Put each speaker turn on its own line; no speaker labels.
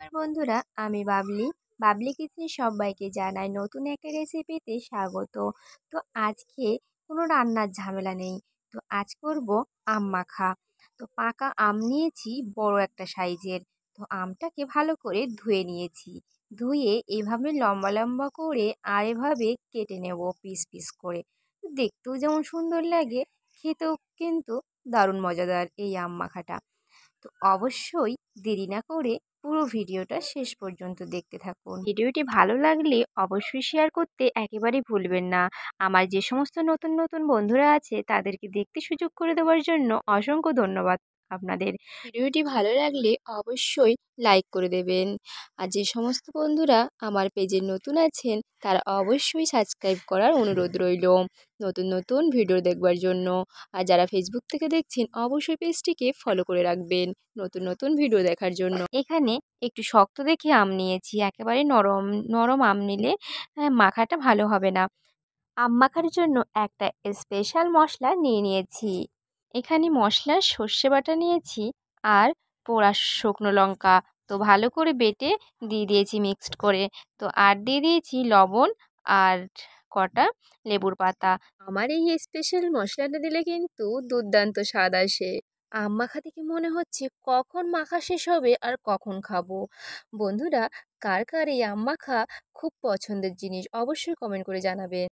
নমস্কার বন্ধুরা, আমি বাবলি। বাবলি কিচেনে সবাইকে জানাই নতুন একটা রেসিপিতে স্বাগত। তো আজকে কোনো রান্নার ঝামেলা নেই। তো আজ করব আম মাখা। তো পাকা আম নিয়েছি বড় একটা সাইজের। তো আমটাকে ভালো করে ধুয়ে নিয়েছি। ধুয়ে এভাবে লম্বা লম্বা করে আর এভাবে কেটে নেব পিস পিস করে। তো দেখতেও যেমন সুন্দর লাগে, খেতেও কিন্তু দারুণ মজাদার এই আম মাখাটা। তো অবশ্যই দেরি না করে পুরো ভিডিওটা শেষ পর্যন্ত দেখতে থাকুন। ভিডিওটি ভালো লাগলে অবশ্যই শেয়ার করতে একেবারেই ভুলবেন না। আমার যে সমস্ত নতুন নতুন বন্ধুরা আছে তাদেরকে দেখতে সুযোগ করে দেওয়ার জন্য অসংখ্য ধন্যবাদ আপনাদের। ভিডিওটি ভালো লাগলে অবশ্যই লাইক করে দেবেন। আর যে সমস্ত বন্ধুরা আমার পেজে নতুন আছেন তারা অবশ্যই সাবস্ক্রাইব করার অনুরোধ রইল নতুন নতুন ভিডিও দেখবার জন্য। আর যারা ফেসবুক থেকে দেখছেন অবশ্যই পেজটিকে ফলো করে রাখবেন নতুন নতুন ভিডিও দেখার জন্য। এখানে একটু শক্ত দেখে আম নিয়েছি, একেবারে নরম নরম আম নিলে মাখাটা ভালো হবে না। আম মাখার জন্য একটা স্পেশাল মশলা নিয়ে নিয়েছি। এখানে মশলার সর্ষে বাটা নিয়েছি আর পোড়া শুকনো লঙ্কা। তো ভালো করে বেটে দিয়ে দিয়েছি মিক্সড করে। তো আর দিয়ে দিয়েছি লবণ আর কটা লেবুর পাতা। আমার এই স্পেশাল মশলাটা দিলে কিন্তু দুর্দান্ত স্বাদ আসে। আম মাখা দেখে মনে হচ্ছে কখন মাখা শেষ হবে আর কখন খাবো। বন্ধুরা, কার কার এই আম মাখা খুব পছন্দের জিনিস অবশ্যই কমেন্ট করে জানাবেন।